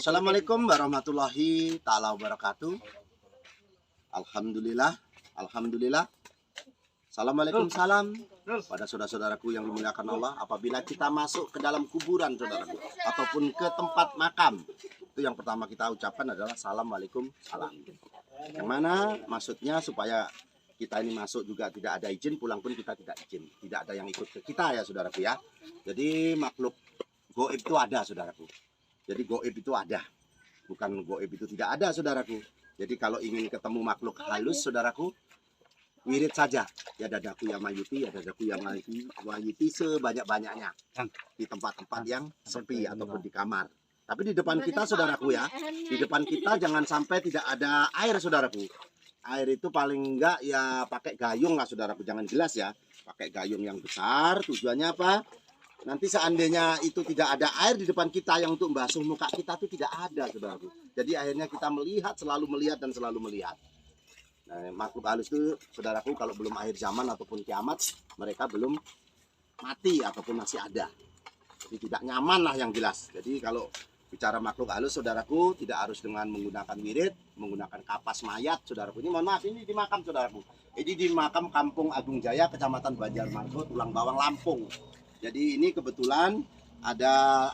Assalamualaikum warahmatullahi taala wabarakatuh. Alhamdulillah, alhamdulillah. Assalamualaikum salam pada saudara-saudaraku yang dimuliakan Allah. Apabila kita masuk ke dalam kuburan saudaraku ataupun ke tempat makam, itu yang pertama kita ucapkan adalah assalamualaikum salam. Yang mana maksudnya supaya kita ini masuk juga tidak ada izin, pulang pun kita tidak izin, tidak ada yang ikut ke kita ya saudaraku ya. Jadi makhluk goib itu ada saudaraku. Jadi goib itu ada, bukan goib itu tidak ada saudaraku. Jadi kalau ingin ketemu makhluk halus saudaraku, wirid saja. Ya dadaku ya mayuti, ya dadaku ya mayuti sebanyak-banyaknya di tempat-tempat yang sepi ataupun di kamar. Tapi di depan kita saudaraku ya, di depan kita jangan sampai tidak ada air saudaraku. Air itu paling enggak ya pakai gayung lah saudaraku, jangan gelas ya. Pakai gayung yang besar, tujuannya apa? Nanti seandainya itu tidak ada air di depan kita yang untuk membasuh muka kita itu tidak ada saudaraku. Jadi akhirnya kita melihat, selalu melihat dan selalu melihat. Nah, makhluk halus itu saudaraku kalau belum akhir zaman ataupun kiamat mereka belum mati ataupun masih ada. Jadi tidak nyaman lah yang jelas. Jadi kalau bicara makhluk halus saudaraku tidak harus dengan menggunakan wirid, menggunakan kapas mayat saudaraku. Ini mohon maaf, ini di makam saudaraku. Ini di makam Kampung Agung Jaya, Kecamatan Banjarmargo, Tulang Bawang, Lampung. Jadi ini kebetulan ada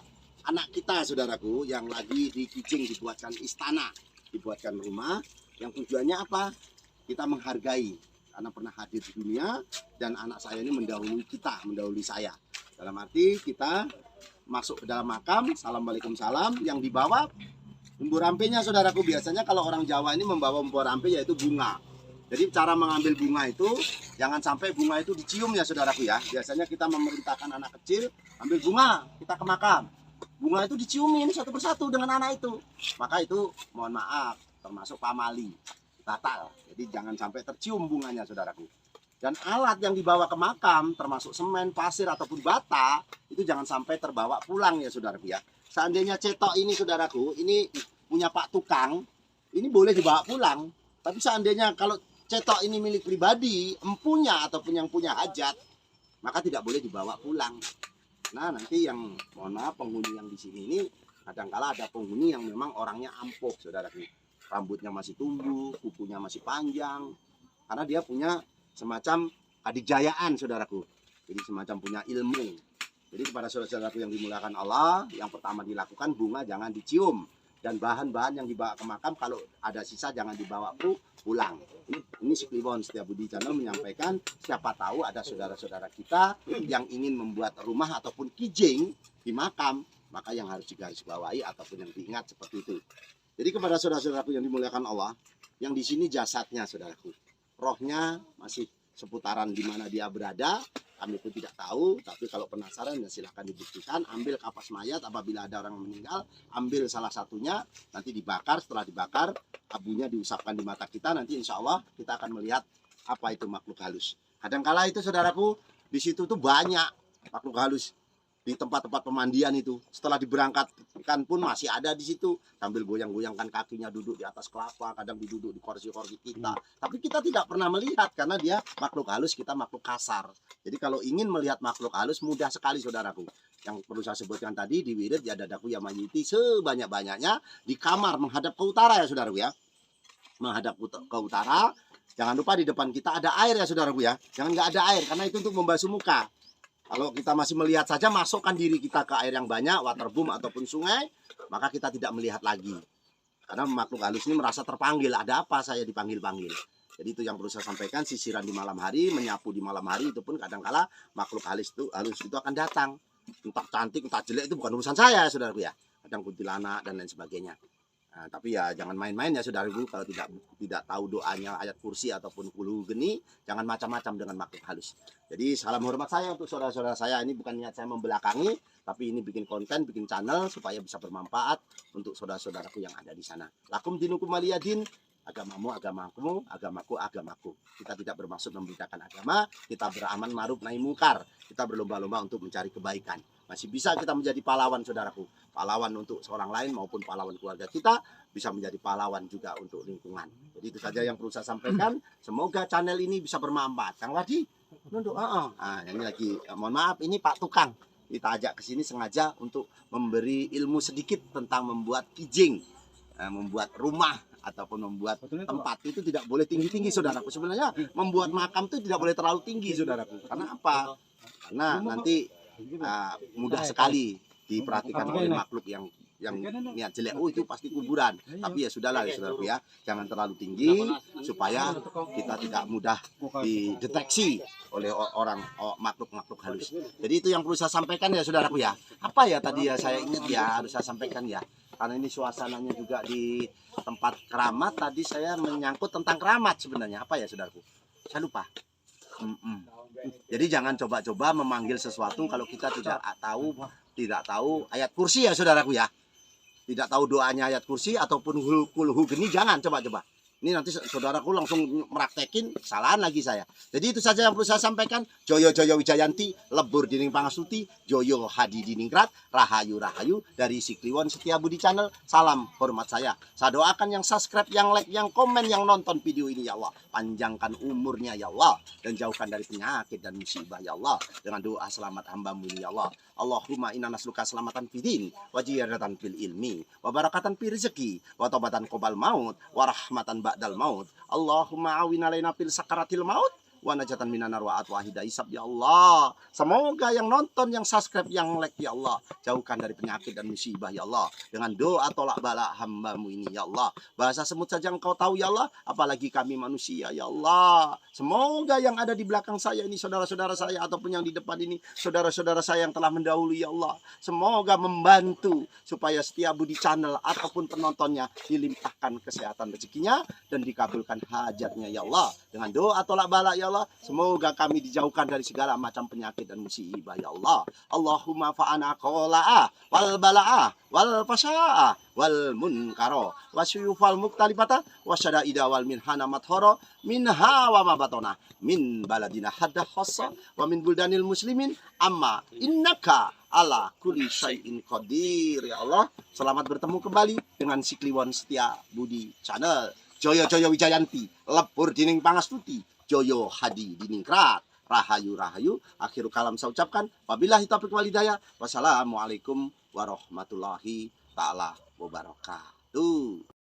anak kita saudaraku yang lagi di Kijing dibuatkan istana, dibuatkan rumah. Yang tujuannya apa? Kita menghargai karena pernah hadir di dunia dan anak saya ini mendahului kita, mendahului saya. Dalam arti kita masuk ke dalam makam, assalamualaikum salam, yang dibawa umbu rampenya saudaraku. Biasanya kalau orang Jawa ini membawa umbu rampe yaitu bunga. Jadi cara mengambil bunga itu jangan sampai bunga itu dicium ya saudaraku ya. Biasanya kita memerintahkan anak kecil ambil bunga, kita ke makam. Bunga itu diciumin satu persatu dengan anak itu. Maka itu mohon maaf termasuk pamali, batal. Jadi jangan sampai tercium bunganya saudaraku. Dan alat yang dibawa ke makam termasuk semen, pasir ataupun bata itu jangan sampai terbawa pulang ya saudaraku ya. Seandainya cetok ini saudaraku, ini punya Pak Tukang, ini boleh dibawa pulang. Tapi seandainya kalau cetok ini milik pribadi, empunya ataupun yang punya hajat, maka tidak boleh dibawa pulang. Nah nanti yang mohon maaf penghuni yang di sini ini kadangkala ada penghuni yang memang orangnya ampuh saudaraku. Rambutnya masih tumbuh, kukunya masih panjang, karena dia punya semacam adijayaan saudaraku. Jadi semacam punya ilmu. Jadi kepada saudara-saudaraku yang dimuliakan Allah, yang pertama dilakukan bunga jangan dicium. Dan bahan-bahan yang dibawa ke makam kalau ada sisa jangan dibawa pulang. Ini si Kliwon Setiabudi Channel menyampaikan siapa tahu ada saudara-saudara kita yang ingin membuat rumah ataupun kijing di makam, maka yang harus digarisbawahi ataupun yang diingat seperti itu. Jadi kepada saudara-saudaraku yang dimuliakan Allah, yang di sini jasadnya saudaraku, rohnya masih seputaran di mana dia berada, kami pun tidak tahu. Tapi kalau penasaran ya silahkan dibuktikan. Ambil kapas mayat apabila ada orang meninggal, ambil salah satunya, nanti dibakar. Setelah dibakar, abunya diusapkan di mata kita. Nanti insya Allah kita akan melihat apa itu makhluk halus. Kadangkala itu saudaraku, di situ tuh banyak makhluk halus. Di tempat-tempat pemandian itu setelah diberangkatkan pun masih ada di situ sambil goyang-goyangkan kakinya, duduk di atas kelapa, kadang duduk di kursi-kursi kita, tapi kita tidak pernah melihat karena dia makhluk halus, kita makhluk kasar. Jadi kalau ingin melihat makhluk halus mudah sekali saudaraku. Yang perlu saya sebutkan tadi di wirid ya dadaku ya mayiti sebanyak-banyaknya di kamar menghadap ke utara ya saudaraku ya, menghadap ke utara. Jangan lupa di depan kita ada air ya saudaraku ya, jangan nggak ada air karena itu untuk membasuh muka. Kalau kita masih melihat saja, masukkan diri kita ke air yang banyak, waterboom ataupun sungai, maka kita tidak melihat lagi. Karena makhluk halus ini merasa terpanggil, ada apa saya dipanggil-panggil. Jadi itu yang perlu saya sampaikan, sisiran di malam hari, menyapu di malam hari, itu pun kadangkala makhluk halus itu akan datang. Entah cantik, entah jelek, itu bukan urusan saya, saudaraku ya. Kadang kuntilanak dan lain sebagainya. Nah, tapi ya jangan main-main ya saudaraku, kalau tidak tahu doanya ayat kursi ataupun kulu geni, jangan macam-macam dengan makhluk halus. Jadi salam hormat saya untuk saudara-saudara saya, ini bukan niat saya membelakangi, tapi ini bikin konten, bikin channel supaya bisa bermanfaat untuk saudara-saudaraku yang ada di sana. Lakum dinukum waliyadin, agamamu agamaku, agamaku agamaku. Kita tidak bermaksud membedakan agama, kita beramal ma'ruf nahi mungkar, kita berlomba-lomba untuk mencari kebaikan. Masih bisa kita menjadi pahlawan saudaraku, pahlawan untuk seorang lain maupun pahlawan keluarga kita, bisa menjadi pahlawan juga untuk lingkungan. Jadi itu saja yang perlu saya sampaikan. Semoga channel ini bisa bermanfaat. Kang Wadi, nunduk. Nah, ini lagi, mohon maaf, ini Pak Tukang. kita ajak ke sini sengaja untuk memberi ilmu sedikit tentang membuat kijing, membuat rumah ataupun membuat tempat itu tidak boleh tinggi-tinggi, saudaraku. Sebenarnya membuat makam itu tidak boleh terlalu tinggi, saudaraku. Karena apa? Karena nanti mudah sekali diperhatikan oleh makhluk yang niat jelek. Oh, itu pasti kuburan. Tapi ya sudahlah ya saudaraku ya, jangan terlalu tinggi supaya kita tidak mudah dideteksi oleh orang makhluk-makhluk halus. Jadi itu yang perlu saya sampaikan ya saudaraku ya. Apa ya tadi ya saya ingat ya harus saya sampaikan ya. Karena ini suasananya juga di tempat keramat, tadi saya menyangkut tentang keramat sebenarnya. Apa ya saudaraku? Saya lupa. Jadi jangan coba-coba memanggil sesuatu kalau kita tidak tahu ayat kursi ya saudaraku ya. Tidak tahu doanya ayat kursi ataupun kulhu geni, jangan coba-coba. Ini nanti saudaraku langsung meraktekin, kesalahan lagi saya. Jadi itu saja yang perlu saya sampaikan. Joyo Joyo Wijayanti, lebur dining pangastuti, Joyo Hadi diningrat, Rahayu Rahayu dari si Kliwon Setia Budi Channel. Salam hormat saya. Saya doakan yang subscribe, yang like, yang komen, yang nonton video ini ya Allah. Panjangkan umurnya ya Allah. Dan jauhkan dari penyakit dan musibah ya Allah. Dengan doa selamat hambamu ini ya Allah. Allahumma inna nasluka selamatan fidin, wa jiyadatan fil ilmi, wa barakatan fi rizki, wa taubatan qobal maut, wa rahmatan ba'dal maut. Allahumma awin alaina fil sakaratil maut, wa najatan minan nar wa atwahida isab ya Allah. Semoga yang nonton, yang subscribe, yang like ya Allah, jauhkan dari penyakit dan musibah ya Allah. Dengan doa tolak bala hambamu ini ya Allah. Bahasa semut saja engkau tahu ya Allah, apalagi kami manusia ya Allah. Semoga yang ada di belakang saya ini, saudara-saudara saya, ataupun yang di depan ini, saudara-saudara saya yang telah mendahului ya Allah, semoga membantu supaya Setia Budi Channel ataupun penontonnya dilimpahkan kesehatan rezekinya dan dikabulkan hajatnya ya Allah. Dengan doa tolak bala ya Allah, semoga kami dijauhkan dari segala macam penyakit dan musibah ya Allah. Allahumma fa'ana qola'ah wal bala'ah wal fasya'ah wal munkaro wasyuyufal muktalifata wasyada'ida wal minhana mathoro minha wa mabatona min baladina hadda khassa wa min buldanil muslimin amma innaka ala kulli syai'in qadir ya Allah. Selamat bertemu kembali dengan si Kliwon Setia Budi Channel. Joyo Joyo Wijayanti, lebur dining pangastuti, Joyo Hadi diningrat, Rahayu Rahayu. Akhir kalam saya ucapkan wabillahi taufiq wal hidayah. Wassalamualaikum warahmatullahi taala wabarakatuh.